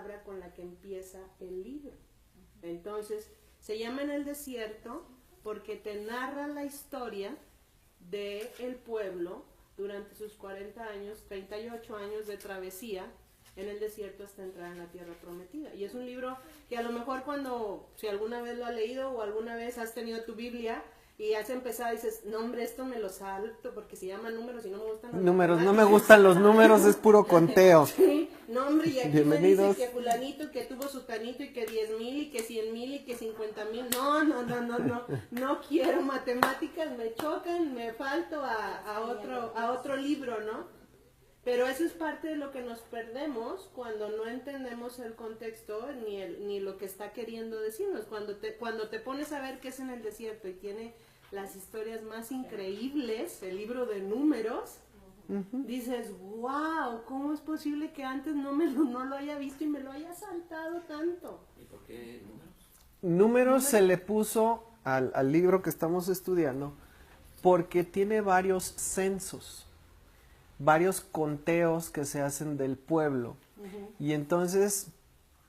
palabra con la que empieza el libro. Entonces, se llama En el desierto porque te narra la historia del pueblo durante sus 40 años, 38 años de travesía en el desierto hasta entrar en la tierra prometida. Y es un libro que a lo mejor si alguna vez lo has leído o alguna vez has tenido tu Biblia y has empezado y dices, no hombre, esto me lo salto porque se llama números y no me gustan los números. No me gustan los números, es puro conteo. Sí, no hombre, y aquí Bienvenidos. me dice que fulanito, que tuvo su tanito y que 10,000 y que 100,000 y que 50,000. No quiero matemáticas, me chocan, me falto a otro libro, ¿no? Pero eso es parte de lo que nos perdemos cuando no entendemos el contexto ni lo que está queriendo decirnos. Cuando te pones a ver qué es En el desierto y tiene las historias más increíbles, el libro de números, dices, wow, ¿cómo es posible que antes no lo haya visto y me lo haya saltado tanto? ¿Y por qué números? Números se le puso al libro que estamos estudiando porque tiene varios censos, varios conteos que se hacen del pueblo. Y entonces,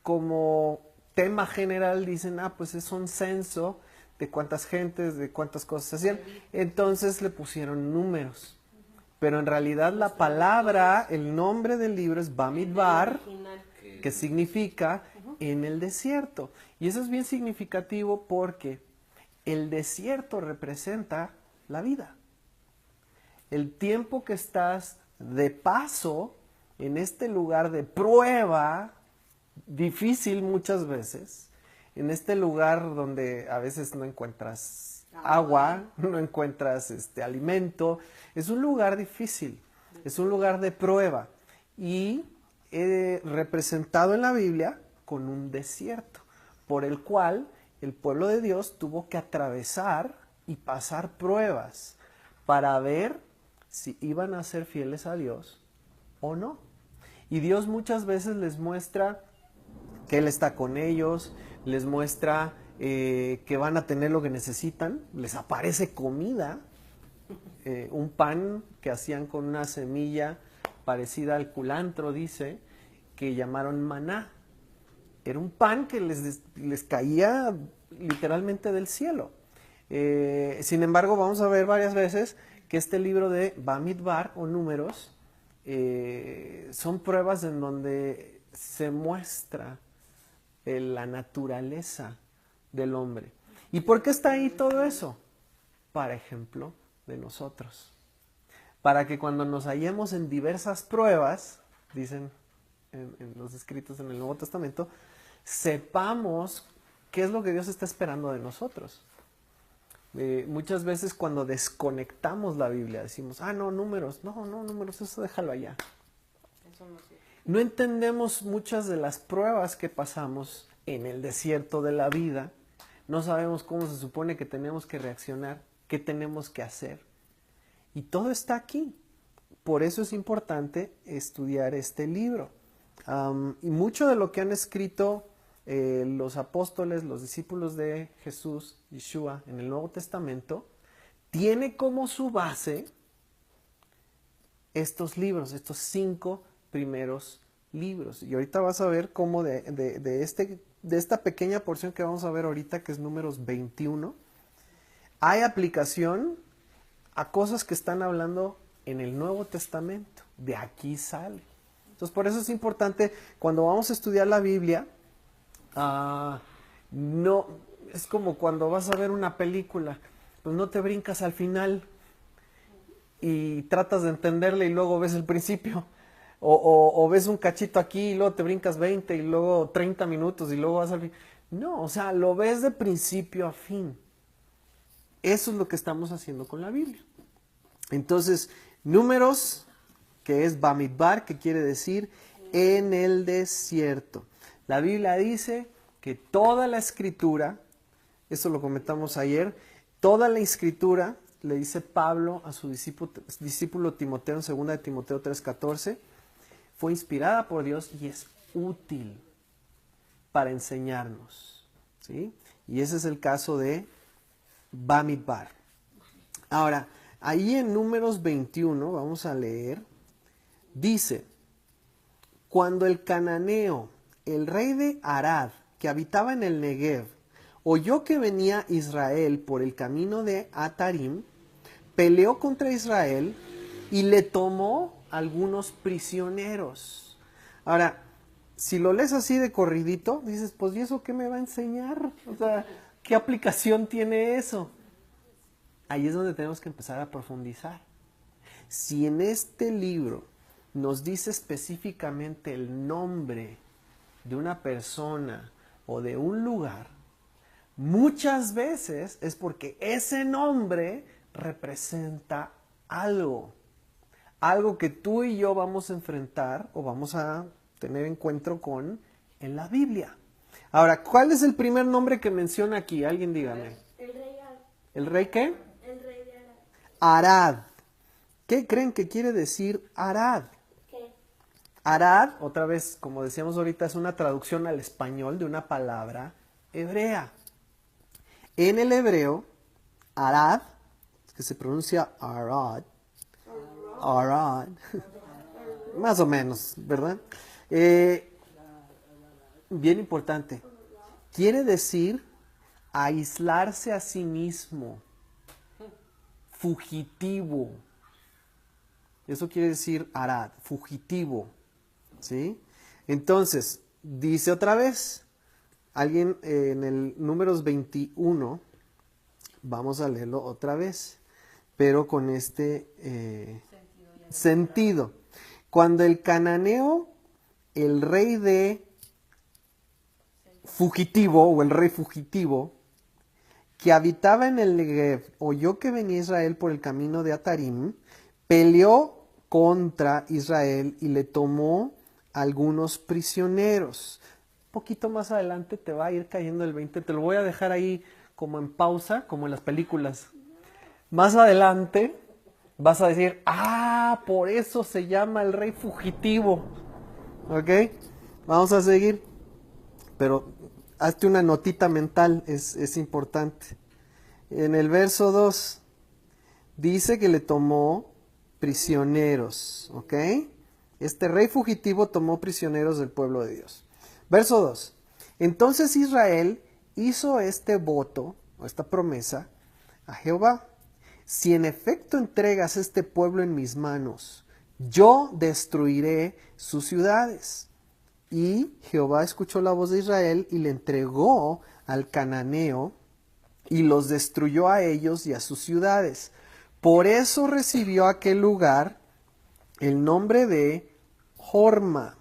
como tema general, dicen, pues es un censo de cuántas gentes, de cuántas cosas se hacían. Entonces le pusieron números. Pero en realidad la palabra, el nombre del libro es Bamidbar, que significa en el desierto. Y eso es bien significativo porque el desierto representa la vida. El tiempo que estás de paso en este lugar de prueba, difícil muchas veces, en este lugar donde a veces no encuentras agua, no encuentras alimento, es un lugar difícil, es un lugar de prueba y representado en la Biblia con un desierto, por el cual el pueblo de Dios tuvo que atravesar y pasar pruebas para ver si iban a ser fieles a Dios o no. Y Dios muchas veces les muestra que Él está con ellos, les muestra que van a tener lo que necesitan, les aparece comida, un pan que hacían con una semilla parecida al culantro, dice, que llamaron maná. Era un pan que les caía literalmente del cielo. Sin embargo, vamos a ver varias veces que este libro de Bamidbar o números son pruebas en donde se muestra la naturaleza del hombre. ¿Y por qué está ahí todo eso? Para ejemplo de nosotros. Para que cuando nos hallemos en diversas pruebas, dicen en los escritos en el Nuevo Testamento, sepamos qué es lo que Dios está esperando de nosotros. Muchas veces cuando desconectamos la Biblia decimos, no, números, números, eso déjalo allá. Eso no sirve. No entendemos muchas de las pruebas que pasamos en el desierto de la vida, no sabemos cómo se supone que tenemos que reaccionar, qué tenemos que hacer. Y todo está aquí. Por eso es importante estudiar este libro. Y mucho de lo que han escrito los apóstoles, los discípulos de Jesús, Yeshua, en el Nuevo Testamento, tiene como su base estos libros, estos 5 primeros libros. Y ahorita vas a ver cómo de esta pequeña porción que vamos a ver ahorita, que es números 21, hay aplicación a cosas que están hablando en el Nuevo Testamento. De aquí sale. Entonces, por eso es importante, cuando vamos a estudiar la Biblia, no, es como cuando vas a ver una película, pues no te brincas al final y tratas de entenderle y luego ves el principio, o ves un cachito aquí y luego te brincas 20 y luego 30 minutos y luego vas al fin. No, o sea, lo ves de principio a fin. Eso es lo que estamos haciendo con la Biblia. Entonces, números, que es Bamidbar, que quiere decir en el desierto. La Biblia dice que toda la escritura, eso lo comentamos ayer, toda la escritura, le dice Pablo a su discípulo Timoteo en 2 de Timoteo 3:14, fue inspirada por Dios y es útil para enseñarnos, ¿sí? Y ese es el caso de Bamidbar. Ahora, ahí en Números 21, vamos a leer, dice, cuando el cananeo el rey de Arad, que habitaba en el Negev, oyó que venía Israel por el camino de Atarim, peleó contra Israel y le tomó algunos prisioneros. Ahora, si lo lees así de corridito, dices, pues ¿y eso qué me va a enseñar? O sea, ¿qué aplicación tiene eso? Ahí es donde tenemos que empezar a profundizar. Si en este libro nos dice específicamente el nombre de una persona o de un lugar, muchas veces es porque ese nombre representa algo. Algo que tú y yo vamos a enfrentar o vamos a tener encuentro con en la Biblia. Ahora, ¿cuál es el primer nombre que menciona aquí? Alguien dígame. El rey Arad. ¿El rey qué? El rey de Arad. Arad. ¿Qué creen que quiere decir Arad? ¿Qué? Arad, otra vez, como decíamos ahorita, es una traducción al español de una palabra hebrea. En el hebreo, Arad, que se pronuncia Arad, Arad, más o menos, ¿verdad? Bien importante. Quiere decir aislarse a sí mismo, fugitivo. Eso quiere decir Arad, fugitivo. ¿Sí? Entonces, dice otra vez, alguien en el números 21, vamos a leerlo otra vez, pero con este sentido. Cuando el cananeo, el rey de fugitivo o el rey fugitivo, que habitaba en el Negev, oyó que venía Israel por el camino de Atarim, peleó contra Israel y le tomó algunos prisioneros. Un poquito más adelante te va a ir cayendo el 20, te lo voy a dejar ahí como en pausa, como en las películas. Más adelante vas a decir, por eso se llama el rey fugitivo. ¿Ok? Vamos a seguir. Pero hazte una notita mental, es importante. En el verso 2 dice que le tomó prisioneros, ¿ok? Este rey fugitivo tomó prisioneros del pueblo de Dios. Verso 2. Entonces Israel hizo este voto, o esta promesa, a Jehová. Si en efecto entregas este pueblo en mis manos, yo destruiré sus ciudades. Y Jehová escuchó la voz de Israel y le entregó al cananeo y los destruyó a ellos y a sus ciudades. Por eso recibió aquel lugar el nombre de Horma.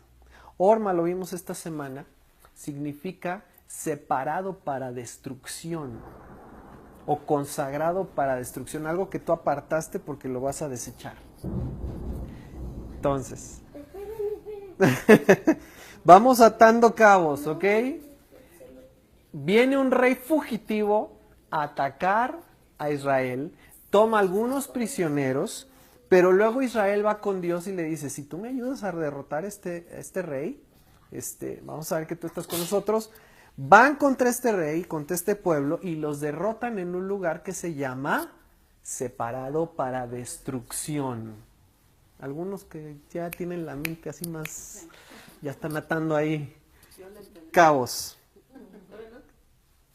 Horma, lo vimos esta semana, significa separado para destrucción o consagrado para destrucción, algo que tú apartaste porque lo vas a desechar. Entonces, vamos atando cabos, ¿ok? Viene un rey fugitivo a atacar a Israel, toma algunos prisioneros, pero luego Israel va con Dios y le dice, si tú me ayudas a derrotar a este rey, vamos a ver que tú estás con nosotros. Van contra este rey, contra este pueblo, y los derrotan en un lugar que se llama separado para destrucción. Algunos que ya tienen la mente así más, ya están atando ahí cabos.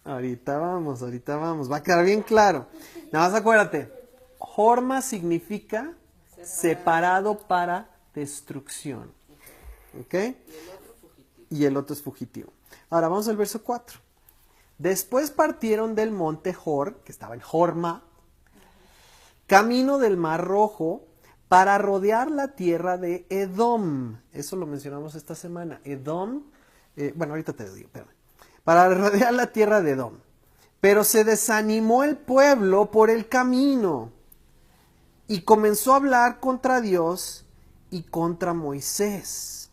Ahorita vamos, va a quedar bien claro. Nada más acuérdate, Horma significa separado para destrucción. ¿Ok? Y el otro es fugitivo. Ahora vamos al verso 4. Después partieron del monte Hor, que estaba en Horma, camino del Mar Rojo, para rodear la tierra de Edom. Eso lo mencionamos esta semana. Edom, ahorita te lo digo, espérame. Para rodear la tierra de Edom. Pero se desanimó el pueblo por el camino y comenzó a hablar contra Dios y contra Moisés.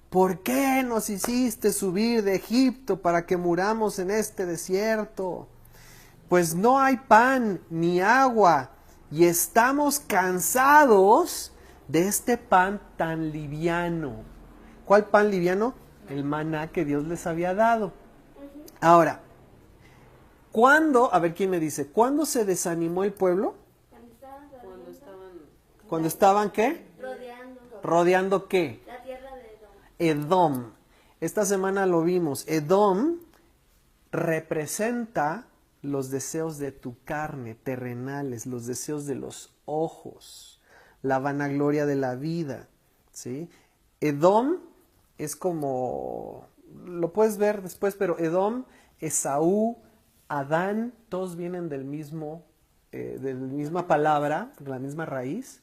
¿Por qué nos hiciste subir de Egipto para que muramos en este desierto? Pues no hay pan ni agua y estamos cansados de este pan tan liviano. ¿Cuál pan liviano? El maná que Dios les había dado. Ahora, ¿cuándo? A ver quién me dice, ¿cuándo se desanimó el pueblo? Cuando estaban ¿qué? Rodeando. ¿Rodeando qué? La tierra de Edom. Edom. Esta semana lo vimos. Edom representa los deseos de tu carne, terrenales, los deseos de los ojos, la vanagloria de la vida, ¿sí? Edom es como, lo puedes ver después, pero Edom, Esaú, Adán, todos vienen de la misma palabra, de la misma raíz,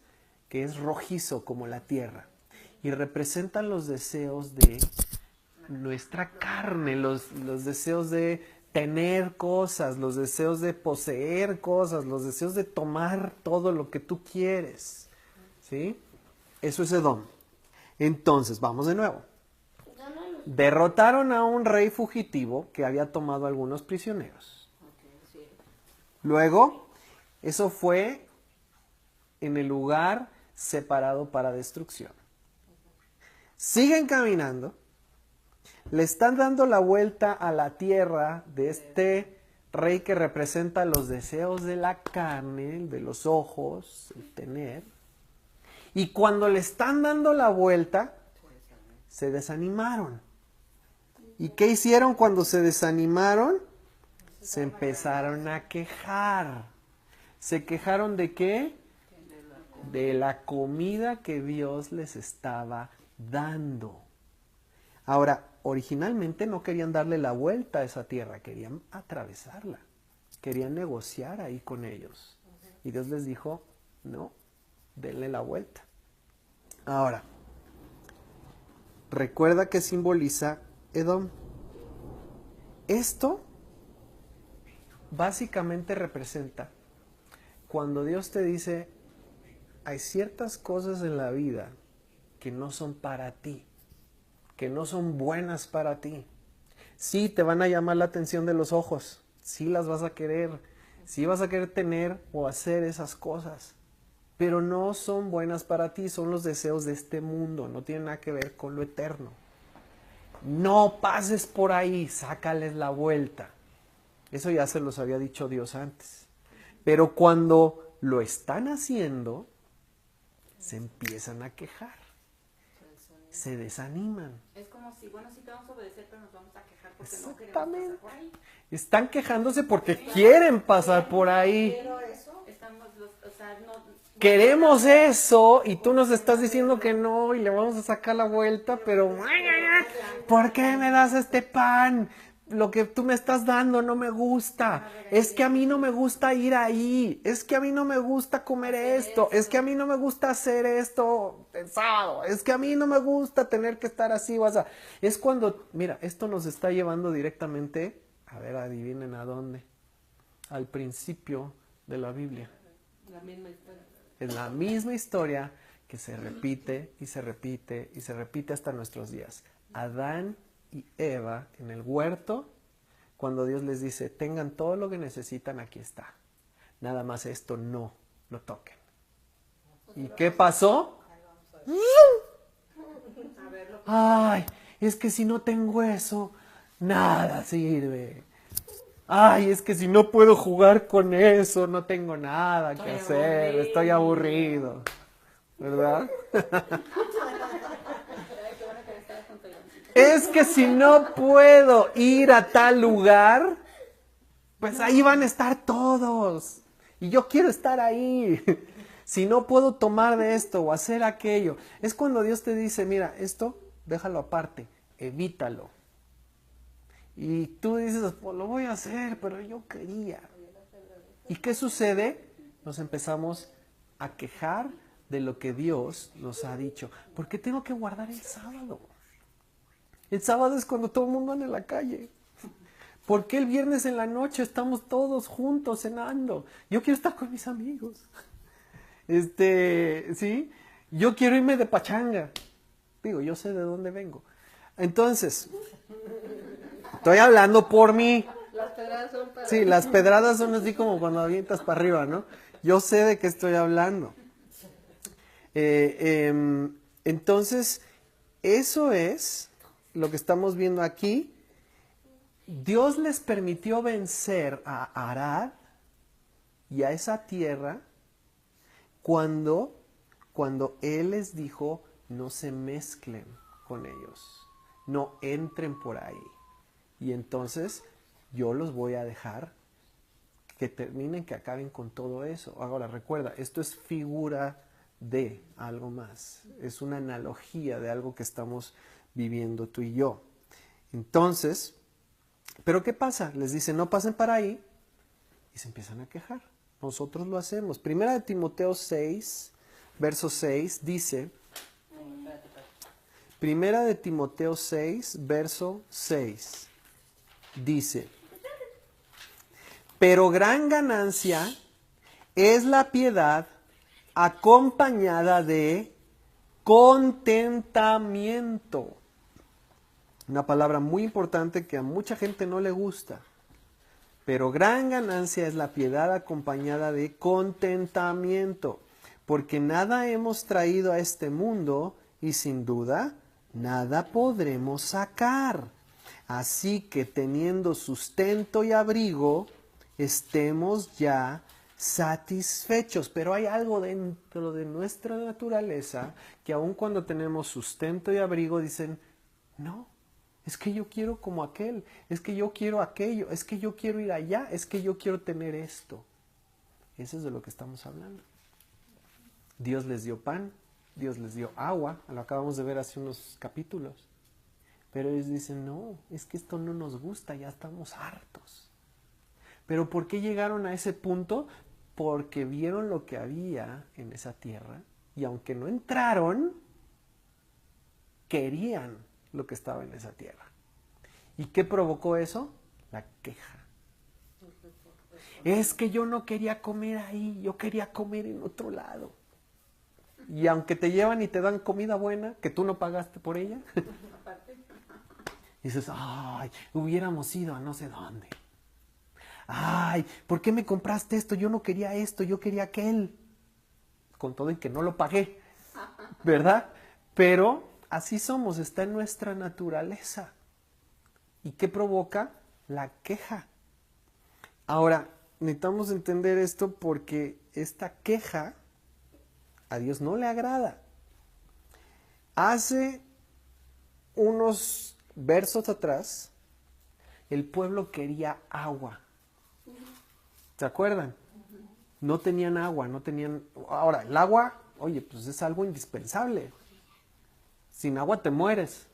que es rojizo como la tierra, y representan los deseos de nuestra carne, los deseos de tener cosas, los deseos de poseer cosas, los deseos de tomar todo lo que tú quieres, ¿sí? Eso es Edom. Entonces, vamos de nuevo. Derrotaron a un rey fugitivo que había tomado algunos prisioneros. Luego, eso fue en el lugar separado para destrucción. Siguen caminando. Le están dando la vuelta a la tierra de este rey que representa los deseos de la carne, de los ojos, el tener. Y cuando le están dando la vuelta, se desanimaron. ¿Y qué hicieron cuando se desanimaron? Se empezaron a quejar. ¿Se quejaron de qué? De la comida que Dios les estaba dando. Ahora, originalmente no querían darle la vuelta a esa tierra, querían atravesarla, querían negociar ahí con ellos. Y Dios les dijo, no, denle la vuelta. Ahora, recuerda que simboliza Edom. Esto básicamente representa cuando Dios te dice, hay ciertas cosas en la vida que no son para ti, que no son buenas para ti. Sí, te van a llamar la atención de los ojos, sí las vas a querer, sí vas a querer tener o hacer esas cosas, pero no son buenas para ti, son los deseos de este mundo, no tienen nada que ver con lo eterno. No pases por ahí, sácales la vuelta. Eso ya se los había dicho Dios antes. Pero cuando lo están haciendo, se empiezan a quejar. Se desaniman. Es como si, bueno, sí te vamos a obedecer, pero nos vamos a quejar porque no queremos Exactamente. pasar por ahí. Están quejándose porque quieren pasar por ahí. Estamos, o sea, no, Queremos eso y tú nos estás diciendo que no y le vamos a sacar la vuelta, pero ¿por qué me das este pan? Lo que tú me estás dando no me gusta. Es que a mí no me gusta ir ahí. Es que a mí no me gusta comer esto. Es que a mí no me gusta hacer esto el sábado. Es que a mí no me gusta tener que estar así o así. Es cuando, mira, esto nos está llevando directamente, a ver, adivinen a dónde. Al principio de la Biblia. La misma historia. Es la misma historia que se repite y se repite y se repite hasta nuestros días. Adán y Eva en el huerto, cuando Dios les dice, tengan todo lo que necesitan, aquí está. Nada más esto no lo toquen. ¿Y qué pasó? Ay, es que si no tengo eso, nada sirve. Ay, es que si no puedo jugar con eso, no tengo nada que hacer, estoy aburrido. ¿Verdad? Es que si no puedo ir a tal lugar, pues ahí van a estar todos. Y yo quiero estar ahí. Si no puedo tomar de esto o hacer aquello. Es cuando Dios te dice, mira, esto déjalo aparte, evítalo. Y tú dices, pues lo voy a hacer, pero yo quería. ¿Y qué sucede? Nos empezamos a quejar de lo que Dios nos ha dicho. ¿Por qué tengo que guardar el sábado? El sábado es cuando todo el mundo anda en la calle. ¿Por qué el viernes en la noche estamos todos juntos cenando? Yo quiero estar con mis amigos. ¿Sí? Yo quiero irme de pachanga. Digo, yo sé de dónde vengo. Entonces, estoy hablando por mí. Las pedradas son para... Sí, las pedradas son así como cuando avientas para arriba, ¿no? Yo sé de qué estoy hablando. Entonces, eso es lo que estamos viendo aquí. Dios les permitió vencer a Arad y a esa tierra cuando Él les dijo, no se mezclen con ellos. no entren por ahí. Y entonces yo los voy a dejar que terminen, que acaben con todo eso. Ahora recuerda, esto es figura de algo más. Es una analogía de algo que estamos viviendo tú y yo. Entonces, ¿pero qué pasa? Les dice, no pasen para ahí y se empiezan a quejar. Nosotros lo hacemos. Primera de Timoteo 6, verso 6 dice, Primera de Timoteo 6, verso 6 dice, pero gran ganancia es la piedad acompañada de contentamiento. Una palabra muy importante que a mucha gente no le gusta. Pero gran ganancia es la piedad acompañada de contentamiento, porque nada hemos traído a este mundo y sin duda nada podremos sacar. Así que teniendo sustento y abrigo, estemos ya satisfechos. Pero hay algo dentro de nuestra naturaleza que aun cuando tenemos sustento y abrigo dicen, no, es que yo quiero como aquel, es que yo quiero aquello, es que yo quiero ir allá, es que yo quiero tener esto. Eso es de lo que estamos hablando. Dios les dio pan, Dios les dio agua, lo acabamos de ver hace unos capítulos. Pero ellos dicen, no, es que esto no nos gusta, ya estamos hartos. ¿Pero por qué llegaron a ese punto? Porque vieron lo que había en esa tierra y aunque no entraron, querían lo que estaba en esa tierra. ¿Y qué provocó eso? La queja. Es que yo no quería comer ahí, yo quería comer en otro lado. Y aunque te llevan y te dan comida buena, que tú no pagaste por ella, dices, ay, hubiéramos ido a no sé dónde. Ay, ¿por qué me compraste esto? Yo no quería esto, yo quería aquel. Con todo en que no lo pagué, ¿verdad? Pero así somos, está en nuestra naturaleza. ¿Y qué provoca? La queja. Ahora, necesitamos entender esto porque esta queja a Dios no le agrada. Hace unos versos atrás, el pueblo quería agua. ¿Se acuerdan? No tenían agua, no tenían... Ahora, el agua, oye, pues es algo indispensable. Sin agua te mueres,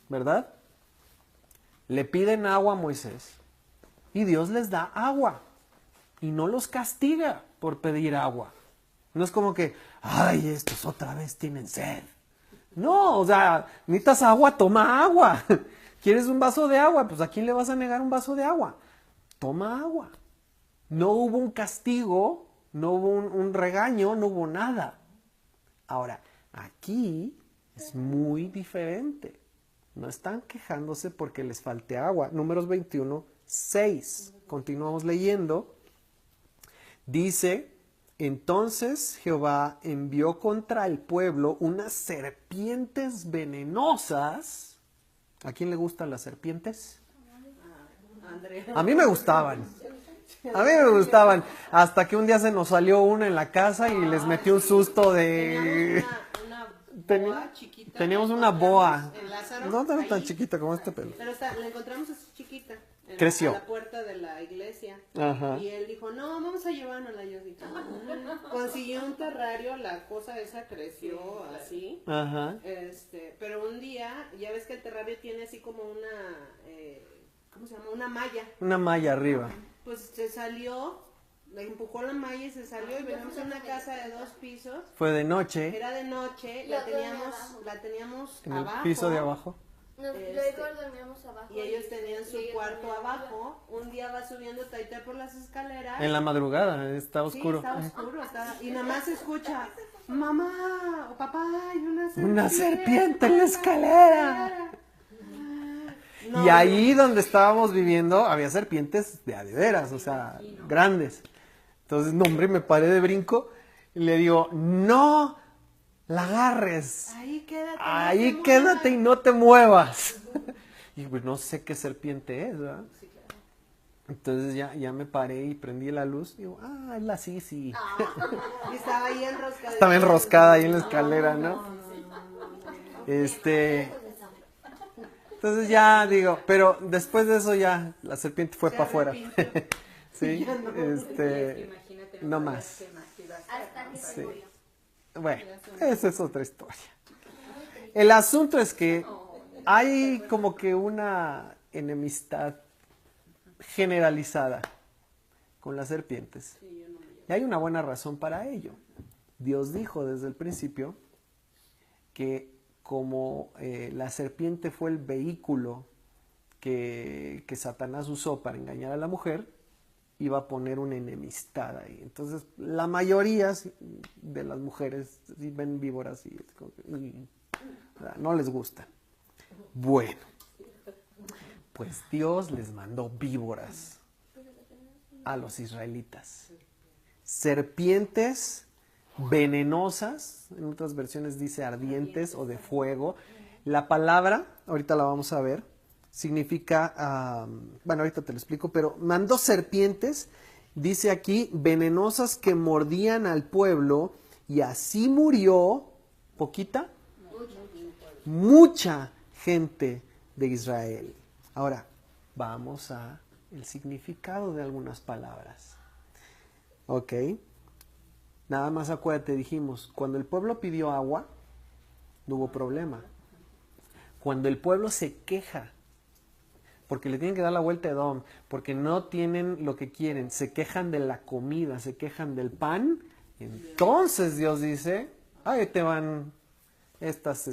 ¿verdad? Le piden agua a Moisés y Dios les da agua y no los castiga por pedir agua. No es como que, ay, estos otra vez tienen sed. No, o sea, necesitas agua, toma agua. ¿Quieres un vaso de agua? Pues ¿a quién le vas a negar un vaso de agua? Toma agua. No hubo un castigo, no hubo un regaño, no hubo nada. Ahora, aquí es muy diferente. No están quejándose porque les falte agua. Números 21, 6. Continuamos leyendo. Dice, entonces Jehová envió contra el pueblo unas serpientes venenosas. ¿A quién le gustan las serpientes? A mí me gustaban. A mí me gustaban. Hasta que un día se nos salió una en la casa y les metió un susto de... Teníamos una boa. No era tan chiquita como este pelo. Pero la encontramos así chiquita. Creció. A la puerta de la iglesia. Ajá. Y él dijo, no, vamos a llevárnosla. Yo dije, consiguió un terrario, la cosa esa creció así. Ajá. Pero un día, ya ves que el terrario tiene así como una, ¿cómo se llama? Una malla. Una malla arriba. Pues se salió, le empujó la malla y se salió y venimos a una casa de 2 pisos. Fue de noche. Era de noche, la teníamos En abajo. el piso de abajo. Luego dormíamos abajo. Y ellos tenían su cuarto abajo. Un día va subiendo Taita por las escaleras. En la madrugada, está oscuro. Sí, está oscuro. Y nada más se escucha, mamá o papá, hay una serpiente en la escalera. No, y ahí donde estábamos viviendo había serpientes de veras, o sea, grandes. Entonces, no, hombre, me paré de brinco y le digo, no la agarres. Ahí quédate y no te muevas. Y pues no sé qué serpiente es, ¿verdad? Entonces ya me paré y prendí la luz. Y digo, es la Sisi. Y estaba ahí enroscada. Estaba enroscada ahí en la escalera, ¿no? Entonces ya digo, pero después de eso ya la serpiente fue para afuera. Sí, Imagínate, no más. Hasta que Sí. se murió. Bueno, esa es otra historia. El asunto es que hay como que una enemistad generalizada con las serpientes. Y hay una buena razón para ello. Dios dijo desde el principio que como la serpiente fue el vehículo que Satanás usó para engañar a la mujer, iba a poner una enemistad ahí. Entonces, la mayoría de las mujeres si ven víboras y es como que, no les gusta. Bueno, pues Dios les mandó víboras a los israelitas. Serpientes venenosas, en otras versiones dice ardientes o de fuego. La palabra, ahorita la vamos a ver, significa, bueno, ahorita te lo explico, pero mandó serpientes, dice aquí, venenosas que mordían al pueblo y así murió, poquita, mucha gente de Israel. Ahora, vamos a el significado de algunas palabras. Ok. Nada más acuérdate, dijimos, cuando el pueblo pidió agua, no hubo problema. Cuando el pueblo se queja, porque le tienen que dar la vuelta a Edom, porque no tienen lo que quieren, se quejan de la comida, se quejan del pan, entonces Dios dice, ahí te van estas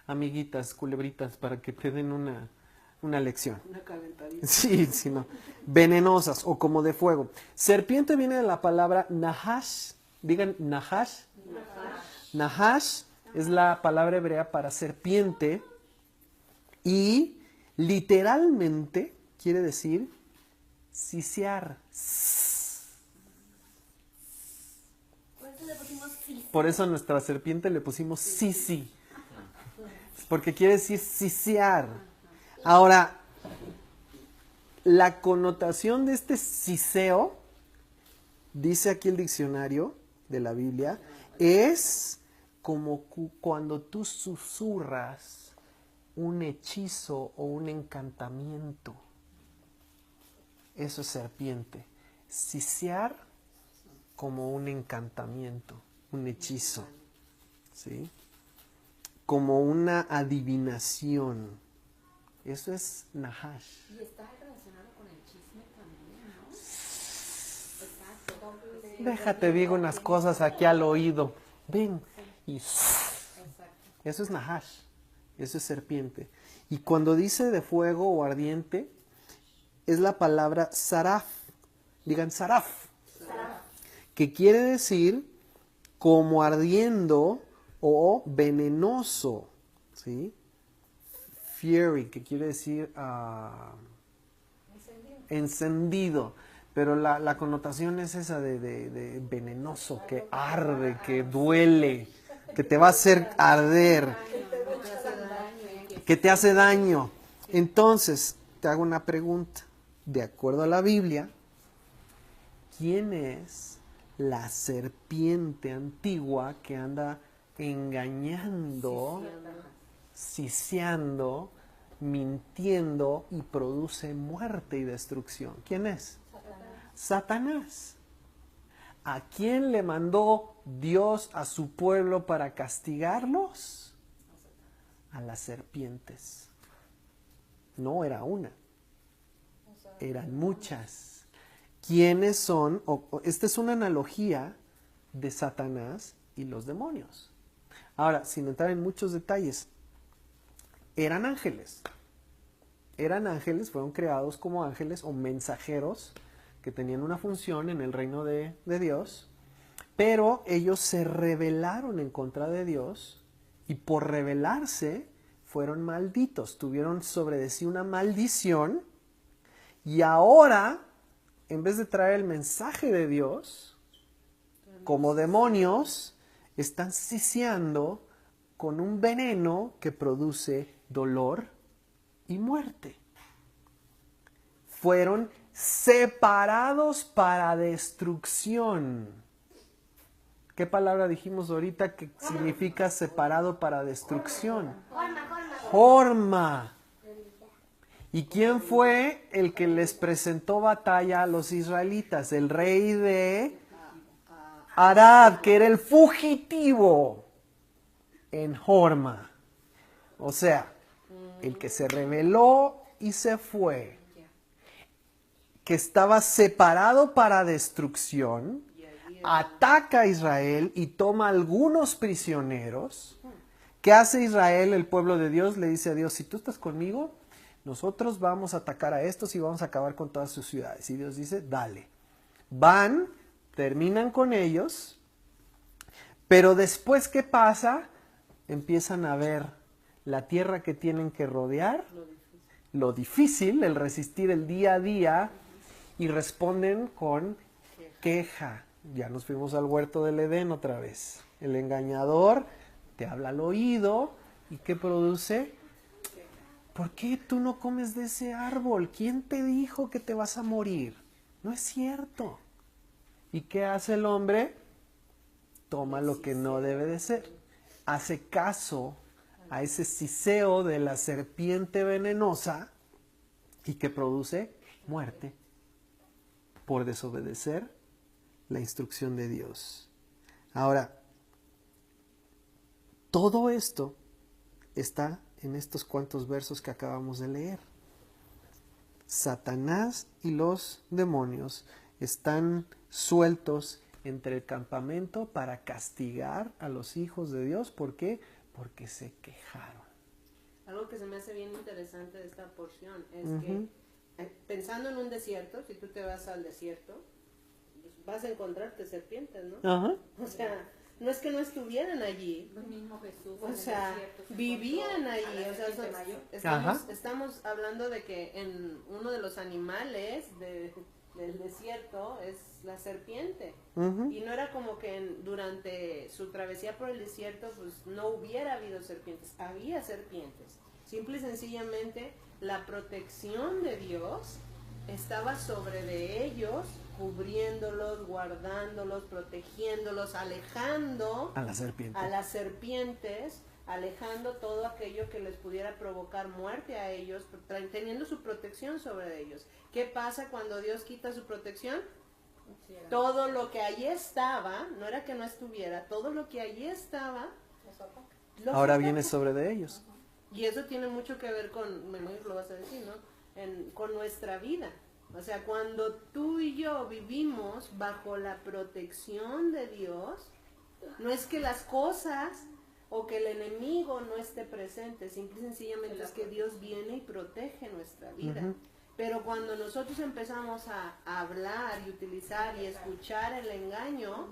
amiguitas, culebritas, para que te den una lección. Una calentadita. Sí, sí, no. Venenosas o como de fuego. Serpiente viene de la palabra nahash. Digan nahash. Nahash es la palabra hebrea para serpiente y literalmente quiere decir sisear. Por eso le pusimos sí. Por eso a nuestra serpiente le pusimos sisi. Porque quiere decir sisear. Ahora, la connotación de este siseo, dice aquí el diccionario de la Biblia, es como cuando tú susurras un hechizo o un encantamiento. Eso es serpiente. Sisear como un encantamiento, un hechizo, ¿sí? Como una adivinación. Eso es nahash. Y está relacionado con el chisme también, ¿no? Exacto. Déjate, digo unas cosas aquí al oído. Ven. Y eso es nahash. Eso es serpiente. Y cuando dice de fuego o ardiente, es la palabra saraf. Digan saraf. Que quiere decir como ardiendo o venenoso. ¿Sí? Fury, que quiere decir encendido, pero la connotación es esa de venenoso, que arde, que duele, que te va a hacer arder, que te hace daño. Entonces, te hago una pregunta. De acuerdo a la Biblia, ¿quién es la serpiente antigua que anda engañando, siseando, mintiendo y produce muerte y destrucción? ¿Quién es? Satanás. ¿A quién le mandó Dios a su pueblo para castigarlos? A las serpientes. No era una, eran muchas. ¿Quiénes son? Esta es una analogía de Satanás y los demonios. Ahora, sin entrar en muchos detalles, eran ángeles. Eran ángeles, fueron creados como ángeles o mensajeros que tenían una función en el reino de Dios, pero ellos se rebelaron en contra de Dios y por rebelarse fueron malditos, tuvieron sobre de sí una maldición y ahora, en vez de traer el mensaje de Dios, como demonios, están siseando con un veneno que produce dolor y muerte. Fueron separados para destrucción. ¿Qué palabra dijimos ahorita que significa separado para destrucción? Horma. ¿Y quién fue el que les presentó batalla a los israelitas? El rey de Arad, que era el fugitivo en Horma. O sea, el que se rebeló y se fue, que estaba separado para destrucción, ataca a Israel y toma algunos prisioneros. ¿Qué hace Israel, el pueblo de Dios? Le dice a Dios, si tú estás conmigo, nosotros vamos a atacar a estos y vamos a acabar con todas sus ciudades. Y Dios dice, dale. Van, terminan con ellos, pero después, ¿qué pasa? Empiezan a ver la tierra que tienen que rodear, lo difícil, el resistir el día a día, y responden con queja. Ya nos fuimos al huerto del Edén otra vez. El engañador te habla al oído, ¿y qué produce? ¿Por qué tú no comes de ese árbol? ¿Quién te dijo que te vas a morir? No es cierto. ¿Y qué hace el hombre? Toma lo que no debe de ser. Hace caso a ese siseo de la serpiente venenosa y que produce muerte por desobedecer la instrucción de Dios. Ahora, todo esto está en estos cuantos versos que acabamos de leer. Satanás y los demonios están sueltos entre el campamento para castigar a los hijos de Dios. ¿Por qué? Porque se quejaron. Algo que se me hace bien interesante de esta porción es que pensando en un desierto, si tú te vas al desierto, pues vas a encontrarte serpientes, ¿no? Ajá. O sea, no es que no estuvieran allí, El mismo Jesús o en el sea, desierto se vivían encontró a allí, la o sea, serpiente mayor. estamos hablando de que en uno de los animales del desierto es la serpiente. Ujú. Y no era como que durante su travesía por el desierto pues no hubiera habido serpientes, había serpientes. Simple y sencillamente la protección de Dios estaba sobre de ellos, cubriéndolos, guardándolos, protegiéndolos, alejando A la serpiente. a las serpientes, alejando todo aquello que les pudiera provocar muerte a ellos, teniendo su protección sobre ellos. ¿Qué pasa cuando Dios quita su protección? Todo lo que allí estaba, no era que no estuviera, todo lo que allí estaba, Ahora viene sobre de ellos. y eso tiene mucho que ver con, me imagino que lo vas a decir, ¿no? Con nuestra vida. O sea, cuando tú y yo vivimos bajo la protección de Dios, no es que las cosas o que el enemigo no esté presente, simple y sencillamente es que Dios viene y protege nuestra vida. Ujú. Pero cuando nosotros empezamos a hablar y utilizar y escuchar el engaño,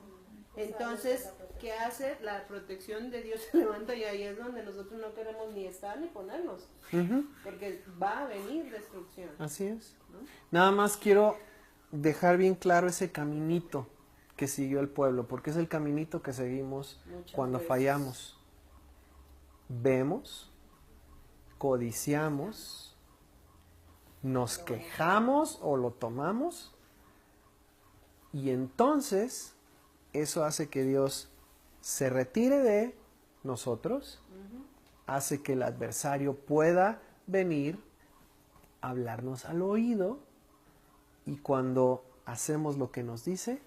entonces, ¿qué hace? La protección de Dios se levanta y ahí es donde nosotros no queremos ni estar ni ponernos, Ujú. porque va a venir destrucción. Así es. Nada más quiero dejar bien claro ese caminito que siguió el pueblo, porque es el caminito que seguimos Muchas cuando veces. fallamos. Vemos, codiciamos, nos quejamos o lo tomamos, y entonces eso hace que Dios se retire de nosotros, hace que el adversario pueda venir, hablarnos al oído, y cuando hacemos lo que nos dice,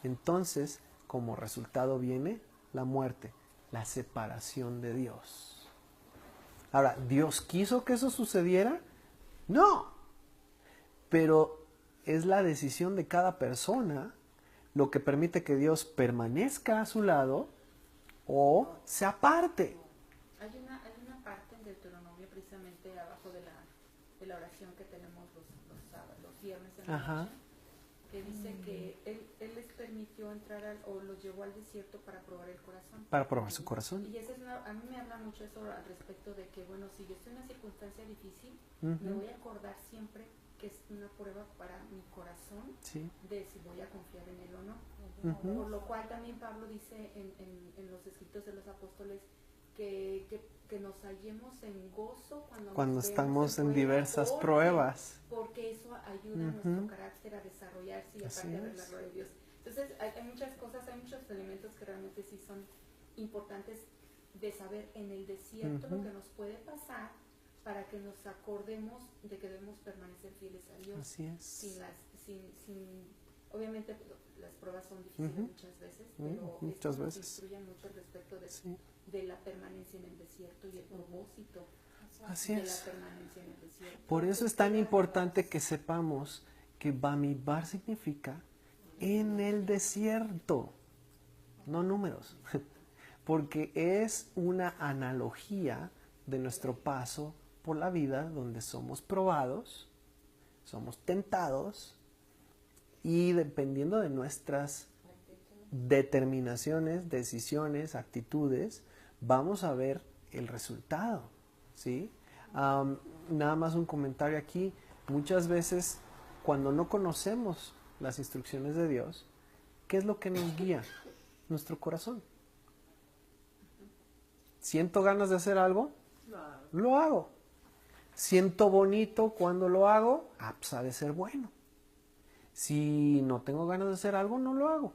entonces como resultado viene la muerte, la separación de Dios. Ahora, ¿Dios quiso que eso sucediera? No, pero es la decisión de cada persona lo que permite que Dios permanezca a su lado o se aparte. Hay una parte en Deuteronomio precisamente abajo de la oración que tenemos los sábados, los viernes en la Ajá. noche, que dice que él les permitió entrar o los llevó al desierto para probar el corazón. Para probar su corazón. Y esa a mí me habla mucho eso al respecto de que, bueno, si yo estoy en una circunstancia difícil, me Ujú. voy a acordar siempre que es una prueba para mi corazón Sí. de si voy a confiar en él o no. Ujú. Por lo cual también Pablo dice en los escritos de los apóstoles que nos hallemos en gozo Cuando nos vemos estamos en prueba, diversas porque- pruebas. porque eso ayuda a Ujú. nuestro carácter a desarrollarse y Así aparte a ver la es. gloria de Dios. Entonces hay muchas cosas, hay muchos elementos que realmente sí son importantes de saber en el desierto Ujú. lo que nos puede pasar, para que nos acordemos de que debemos permanecer fieles a Dios. Así es. Obviamente las pruebas son difíciles muchas veces, pero muchas nos veces instruyen mucho respecto de, sí. de la permanencia en el desierto y el propósito Así de es. la permanencia en el desierto. Por eso es tan importante que sepamos que Bamidbar significa en el desierto, no números, porque es una analogía de nuestro paso por la vida donde somos probados, somos tentados y dependiendo de nuestras determinaciones, decisiones, actitudes, vamos a ver el resultado, ¿sí? Nada más un comentario aquí. Muchas veces cuando no conocemos las instrucciones de Dios, ¿qué es lo que nos guía? Nuestro corazón. ¿Siento ganas de hacer algo? Lo hago. ¿Siento bonito cuando lo hago? Pues ha de ser bueno. Si no tengo ganas de hacer algo, no lo hago.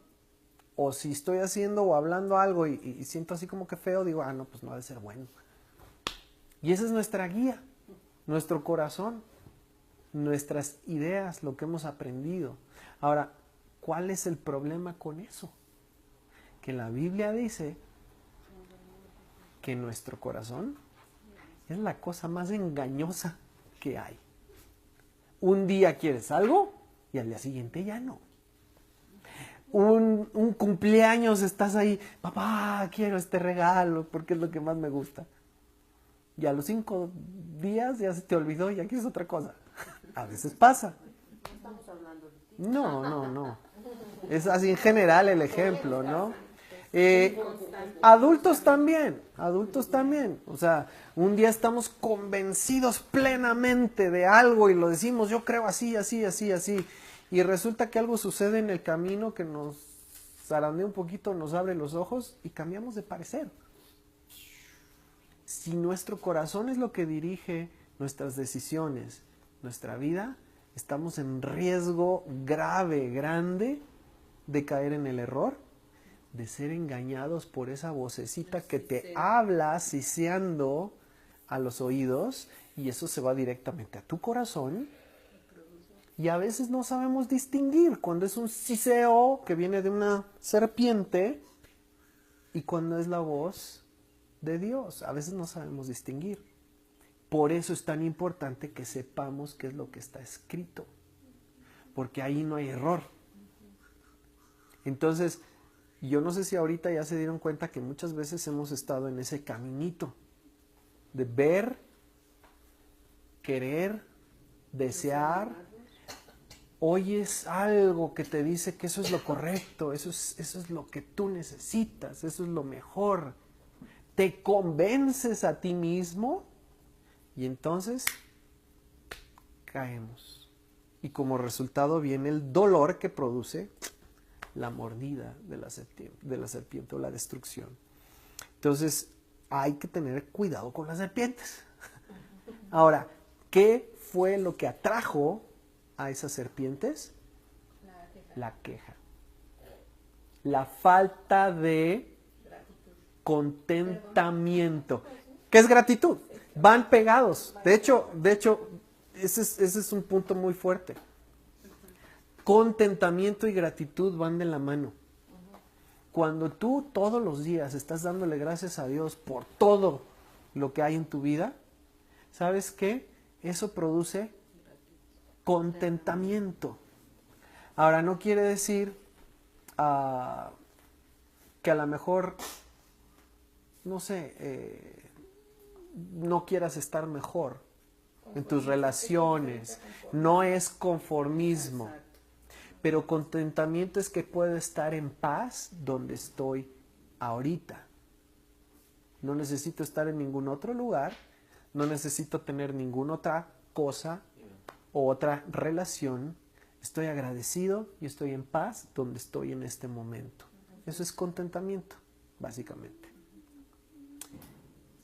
O si estoy haciendo o hablando algo y siento así como que feo, digo, no, pues no ha de ser bueno. Y esa es nuestra guía, nuestro corazón, nuestras ideas, lo que hemos aprendido. Ahora, ¿cuál es el problema con eso? Que la Biblia dice que nuestro corazón es la cosa más engañosa que hay. Un día quieres algo y al día siguiente ya no. Un cumpleaños estás ahí, papá, quiero este regalo porque es lo que más me gusta. Y a los 5 días ya se te olvidó y ya quieres otra cosa. A veces pasa. No estamos hablando de ti. No. Es así en general el ejemplo, ¿no? Adultos también. O sea, un día estamos convencidos plenamente de algo y lo decimos, yo creo así. Y resulta que algo sucede en el camino que nos zarandea un poquito, nos abre los ojos y cambiamos de parecer. Si nuestro corazón es lo que dirige nuestras decisiones, nuestra vida, estamos en riesgo grave, grande, de caer en el error, de ser engañados por esa vocecita que te habla siseando a los oídos, y eso se va directamente a tu corazón. Y a veces no sabemos distinguir cuando es un siseo que viene de una serpiente y cuando es la voz de Dios. A veces no sabemos distinguir. Por eso es tan importante que sepamos qué es lo que está escrito, porque ahí no hay error. Entonces, yo no sé si ahorita ya se dieron cuenta que muchas veces hemos estado en ese caminito de ver, querer, desear. Oyes algo que te dice que eso es lo correcto, eso es lo que tú necesitas, eso es lo mejor. Te convences a ti mismo y entonces caemos. Y como resultado viene el dolor que produce la mordida de la serpiente o la destrucción. Entonces hay que tener cuidado con las serpientes. Ahora, ¿qué fue lo que atrajo a esas serpientes? La queja. La falta de contentamiento. ¿Qué es gratitud? Van pegados. De hecho, ese es un punto muy fuerte. Contentamiento y gratitud van de la mano. Cuando tú todos los días estás dándole gracias a Dios por todo lo que hay en tu vida, ¿sabes qué? Eso produce contentamiento. Ahora, no quiere decir que a lo mejor, no sé, no quieras estar mejor en tus relaciones. No es conformismo. Pero contentamiento es que puedo estar en paz donde estoy ahorita. No necesito estar en ningún otro lugar, no necesito tener ninguna otra cosa o otra relación. Estoy agradecido y estoy en paz donde estoy en este momento. Eso es contentamiento, básicamente.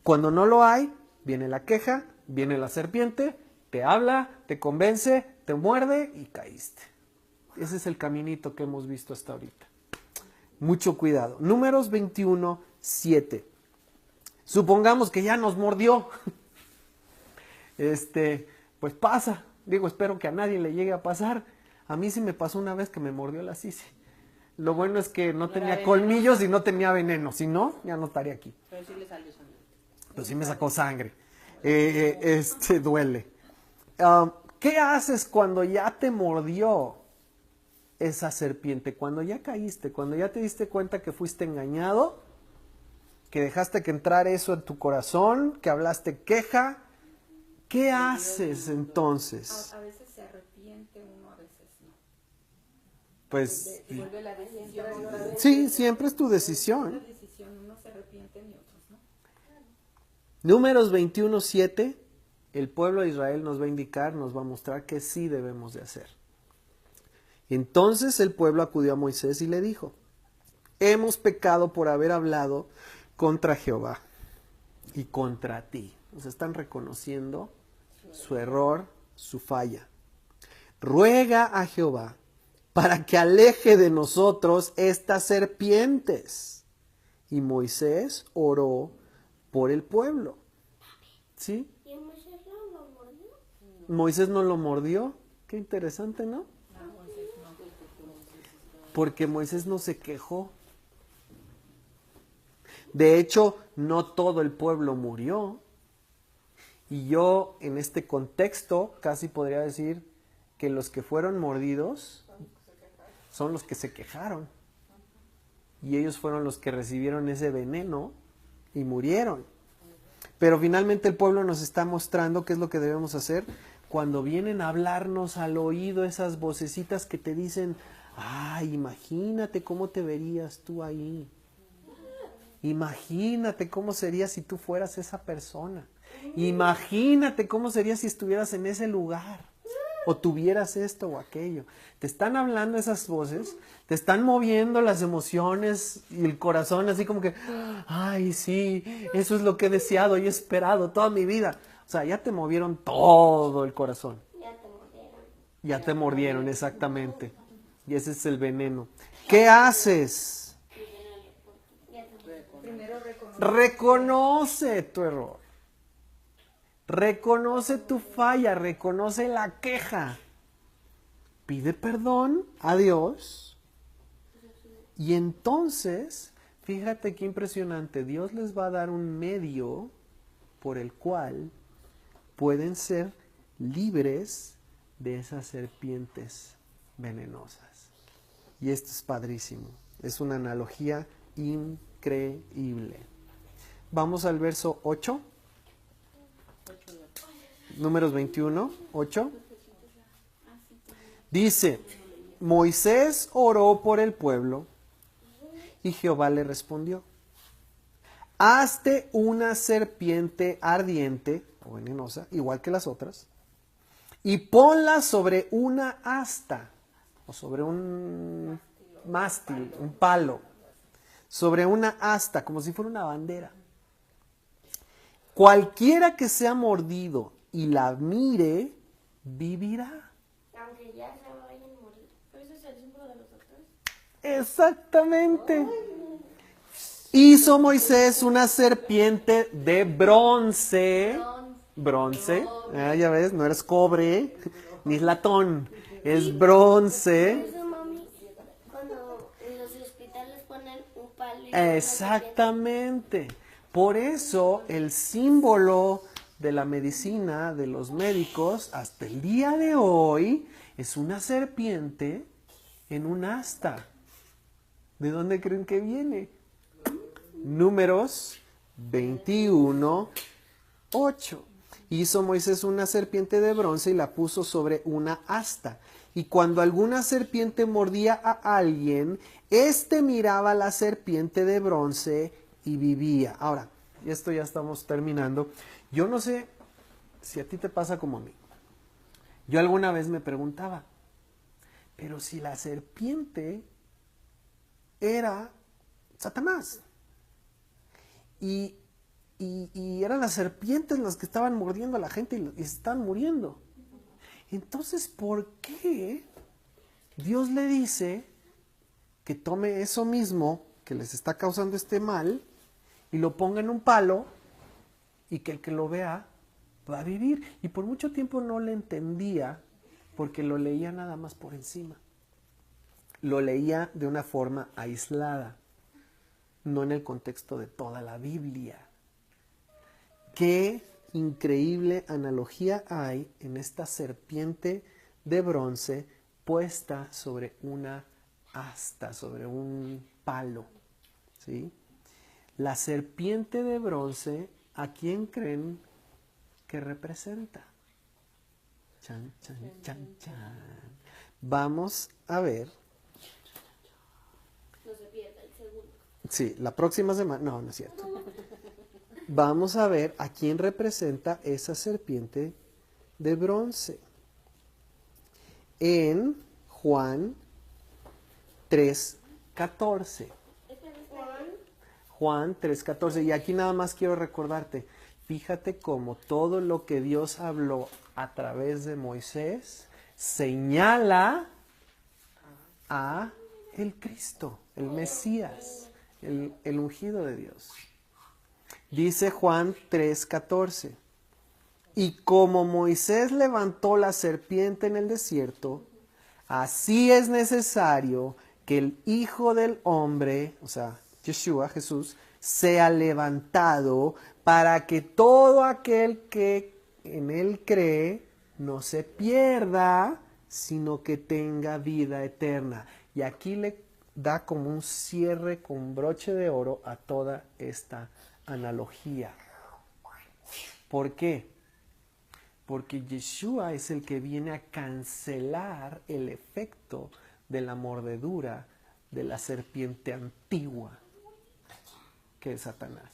Cuando no lo hay, viene la queja, viene la serpiente, te habla, te convence, te muerde y caíste. Ese es el caminito que hemos visto hasta ahorita. Mucho cuidado. Números 21:7. Supongamos que ya nos mordió. pues pasa. Digo, espero que a nadie le llegue a pasar. A mí sí me pasó una vez que me mordió la sisi. Lo bueno es que no tenía colmillos y no tenía veneno. Si no, ya no estaría aquí. Pero sí le salió sangre. Pues sí me sacó sangre. Duele. ¿Qué haces cuando ya te mordió esa serpiente? Cuando ya caíste, cuando ya te diste cuenta que fuiste engañado, que dejaste que entrara eso en tu corazón, que hablaste queja, ¿qué haces entonces? A veces se arrepiente uno, a veces no. Pues Vuelve la decisión. sí, siempre es tu decisión. Una decisión, unos se arrepienten y otros no. Números 21:7, el pueblo de Israel nos va a indicar, nos va a mostrar que sí debemos de hacer. Entonces el pueblo acudió a Moisés y le dijo: hemos pecado por haber hablado contra Jehová y contra ti. O sea, están reconociendo su error, su falla. Ruega a Jehová para que aleje de nosotros estas serpientes. Y Moisés oró por el pueblo. ¿Sí? ¿Y el Moisés no lo mordió? Moisés no lo mordió. Qué interesante, ¿no? Porque Moisés no se quejó. De hecho, no todo el pueblo murió. Y yo, en este contexto, casi podría decir que los que fueron mordidos son los que se quejaron. Y ellos fueron los que recibieron ese veneno y murieron. Pero finalmente el pueblo nos está mostrando qué es lo que debemos hacer cuando vienen a hablarnos al oído esas vocecitas que te dicen: ay, imagínate cómo te verías tú ahí. Imagínate cómo sería si tú fueras esa persona. Imagínate cómo sería si estuvieras en ese lugar o tuvieras esto o aquello. Te están hablando esas voces, te están moviendo las emociones y el corazón así como que: ay, sí, eso es lo que he deseado y he esperado toda mi vida. O sea, ya te movieron todo el corazón. Ya te mordieron. Ya te mordieron, exactamente. Y ese es el veneno. ¿Qué haces? Primero reconocer. Reconoce tu error. Reconoce tu falla, reconoce la queja. Pide perdón a Dios. Y entonces, fíjate qué impresionante, Dios les va a dar un medio por el cual pueden ser libres de esas serpientes venenosas. Y esto es padrísimo. Es una analogía increíble. Vamos al verso 8. Números 21, 8. Dice: Moisés oró por el pueblo y Jehová le respondió: hazte una serpiente ardiente o venenosa, igual que las otras, y ponla sobre una asta o sobre un mástil, un palo, sobre una asta, como si fuera una bandera. Cualquiera que sea mordido y la mire, vivirá. Aunque ya se vayan a morir. ¿Pero ese es el símbolo de los doctores? Exactamente. Hizo Moisés una serpiente de bronce. Bronce. Ya ves, no eres cobre, ni es latón. Es bronce. Eso, mami, cuando en los hospitales ponen un palo. Exactamente. Por eso el símbolo de la medicina, de los médicos, hasta el día de hoy, es una serpiente en un asta. ¿De dónde creen que viene? Números 21, 8. Hizo Moisés una serpiente de bronce y la puso sobre una asta. Y cuando alguna serpiente mordía a alguien, éste miraba la serpiente de bronce y vivía. Ahora, esto ya estamos terminando. Yo no sé si a ti te pasa como a mí. Yo alguna vez me preguntaba, pero si la serpiente era Satanás y eran las serpientes las que estaban mordiendo a la gente y están muriendo, entonces ¿por qué Dios le dice que tome eso mismo que les está causando este mal y lo ponga en un palo y que el que lo vea va a vivir. Y por mucho tiempo no le entendía porque lo leía nada más por encima. Lo leía de una forma aislada, no en el contexto de toda la Biblia. Qué increíble analogía hay en esta serpiente de bronce puesta sobre una asta, sobre un palo, ¿sí? La serpiente de bronce, ¿a quién creen que representa? Chan, chan, chan, chan. Vamos a ver. No se pierda el segundo. Sí, la próxima semana. No, no es cierto. Vamos a ver a quién representa esa serpiente de bronce. En Juan 3:14. Juan 3:14. Y aquí nada más quiero recordarte. Fíjate cómo todo lo que Dios habló a través de Moisés señala a el Cristo, el Mesías, el ungido de Dios. Dice Juan 3:14. Y como Moisés levantó la serpiente en el desierto, así es necesario que el Hijo del Hombre, o sea, Yeshua, Jesús, sea levantado para que todo aquel que en él cree no se pierda, sino que tenga vida eterna. Y aquí le da como un cierre con broche de oro a toda esta analogía. ¿Por qué? Porque Yeshua es el que viene a cancelar el efecto de la mordedura de la serpiente antigua, que es Satanás.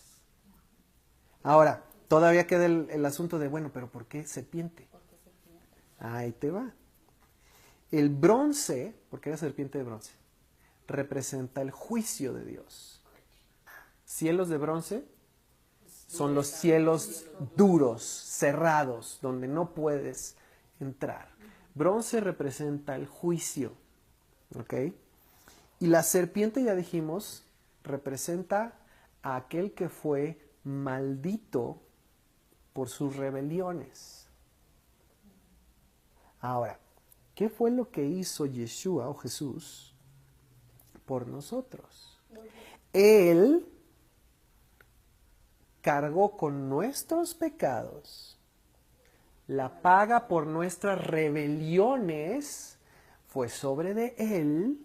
Ahora, todavía queda el asunto de, bueno, pero ¿por qué serpiente? Ahí te va. El bronce, porque era serpiente de bronce, representa el juicio de Dios. Cielos de bronce son los cielos duros, cerrados, donde no puedes entrar. Bronce representa el juicio, ¿ok? Y la serpiente, ya dijimos, representa a aquel que fue maldito por sus rebeliones. Ahora, ¿qué fue lo que hizo Yeshua o Jesús por nosotros? Él cargó con nuestros pecados, la paga por nuestras rebeliones fue sobre de Él,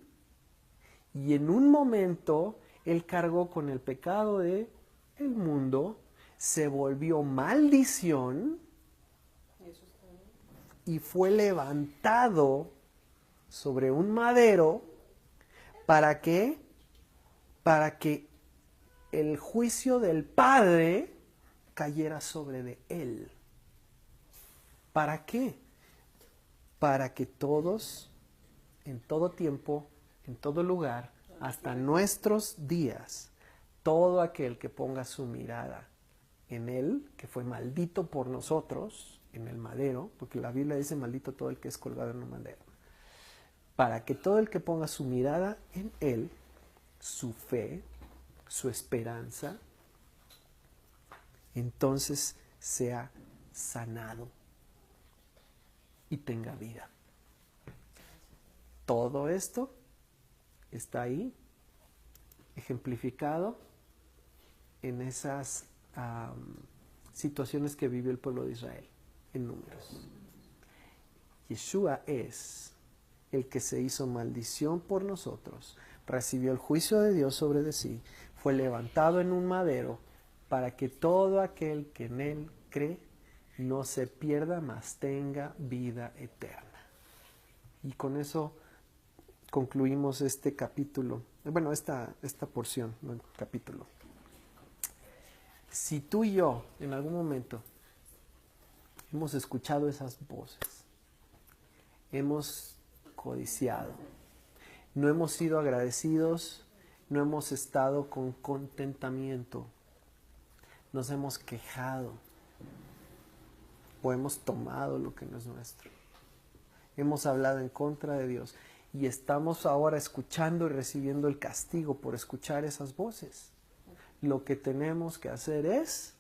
y en un momento Él cargó con el pecado del mundo, se volvió maldición y fue levantado sobre un madero. ¿Para qué? Para que el juicio del Padre cayera sobre de Él. ¿Para qué? Para que todos, en todo tiempo, en todo lugar, hasta nuestros días, todo aquel que ponga su mirada en Él, que fue maldito por nosotros, en el madero, porque la Biblia dice maldito todo el que es colgado en un madero, para que todo el que ponga su mirada en Él, su fe, su esperanza, entonces sea sanado y tenga vida. Todo esto está ahí, ejemplificado en esas situaciones que vivió el pueblo de Israel, en Números. Yeshua es el que se hizo maldición por nosotros, recibió el juicio de Dios sobre de sí, fue levantado en un madero para que todo aquel que en él cree no se pierda, mas tenga vida eterna. Y con eso concluimos este capítulo, bueno, esta porción, no el capítulo. Si tú y yo en algún momento hemos escuchado esas voces, hemos codiciado, no hemos sido agradecidos, no hemos estado con contentamiento, nos hemos quejado o hemos tomado lo que no es nuestro, hemos hablado en contra de Dios y estamos ahora escuchando y recibiendo el castigo por escuchar esas voces. Lo que tenemos que hacer es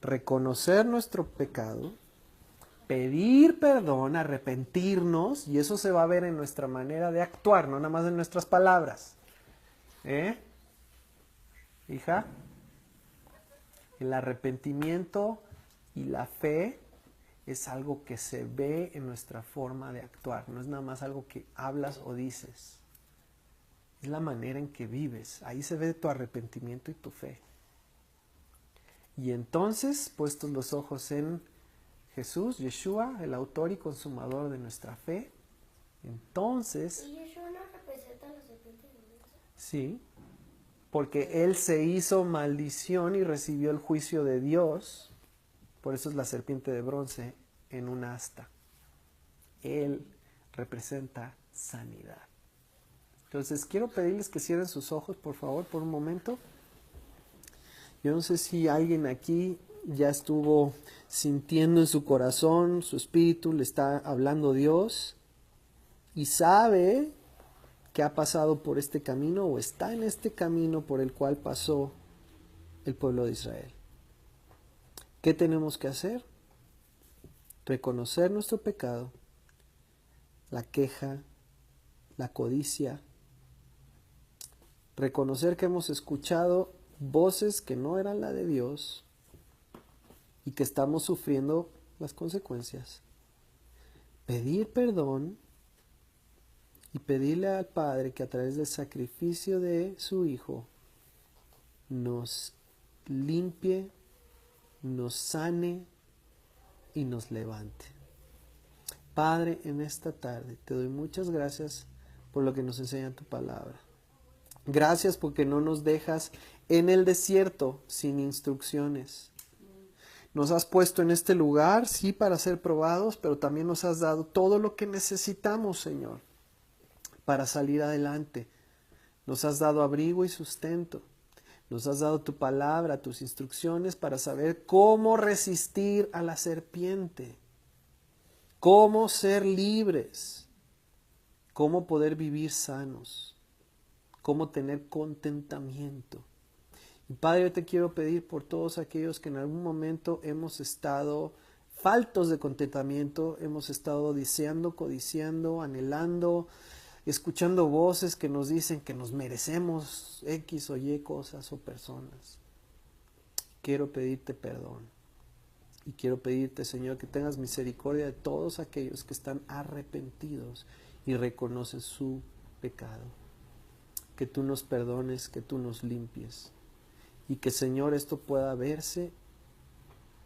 reconocer nuestro pecado, pedir perdón, arrepentirnos, y eso se va a ver en nuestra manera de actuar, no nada más en nuestras palabras. Hija, el arrepentimiento y la fe es algo que se ve en nuestra forma de actuar, no es nada más algo que hablas o dices. Es la manera en que vives. Ahí se ve tu arrepentimiento y tu fe. Y entonces, puestos los ojos en Jesús, Yeshua, el autor y consumador de nuestra fe, entonces... ¿Y Yeshua no representa la serpiente de bronce? Sí, porque Él se hizo maldición y recibió el juicio de Dios. Por eso es la serpiente de bronce en un asta. Él representa sanidad. Entonces, quiero pedirles que cierren sus ojos, por favor, por un momento. Yo no sé si alguien aquí ya estuvo sintiendo en su corazón, su espíritu, le está hablando Dios y sabe que ha pasado por este camino o está en este camino por el cual pasó el pueblo de Israel. ¿Qué tenemos que hacer? Reconocer nuestro pecado, la queja, la codicia, reconocer que hemos escuchado voces que no eran la de Dios y que estamos sufriendo las consecuencias. Pedir perdón y pedirle al Padre que a través del sacrificio de su Hijo nos limpie, nos sane y nos levante. Padre, en esta tarde te doy muchas gracias por lo que nos enseña tu palabra. Gracias porque no nos dejas en el desierto sin instrucciones. Nos has puesto en este lugar, sí, para ser probados, pero también nos has dado todo lo que necesitamos, Señor, para salir adelante. Nos has dado abrigo y sustento. Nos has dado tu palabra, tus instrucciones para saber cómo resistir a la serpiente, cómo ser libres, cómo poder vivir sanos, cómo tener contentamiento. Y Padre, yo te quiero pedir por todos aquellos que en algún momento hemos estado faltos de contentamiento, hemos estado deseando, codiciando, anhelando, escuchando voces que nos dicen que nos merecemos X o Y cosas o personas. Quiero pedirte perdón. Y quiero pedirte, Señor, que tengas misericordia de todos aquellos que están arrepentidos y reconocen su pecado. Que tú nos perdones, que tú nos limpies. Y que, Señor, esto pueda verse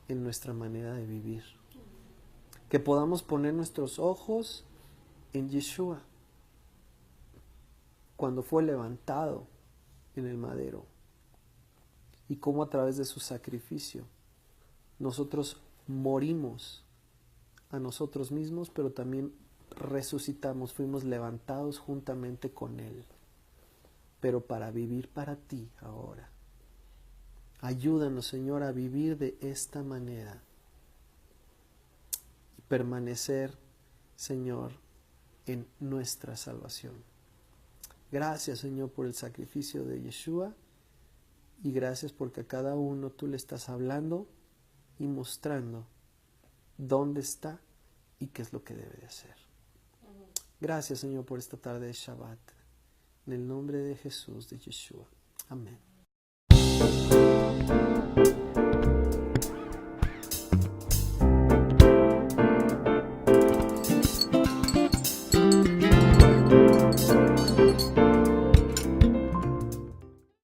en nuestra manera de vivir. Que podamos poner nuestros ojos en Yeshua, cuando fue levantado en el madero, y cómo a través de su sacrificio nosotros morimos a nosotros mismos, pero también resucitamos, fuimos levantados juntamente con Él, pero para vivir para ti ahora. Ayúdanos, Señor, a vivir de esta manera y permanecer, Señor, en nuestra salvación. Gracias, Señor, por el sacrificio de Yeshua, y gracias porque a cada uno tú le estás hablando y mostrando dónde está y qué es lo que debe de hacer. Gracias, Señor, por esta tarde de Shabbat. En el nombre de Jesús, de Yeshua. Amén.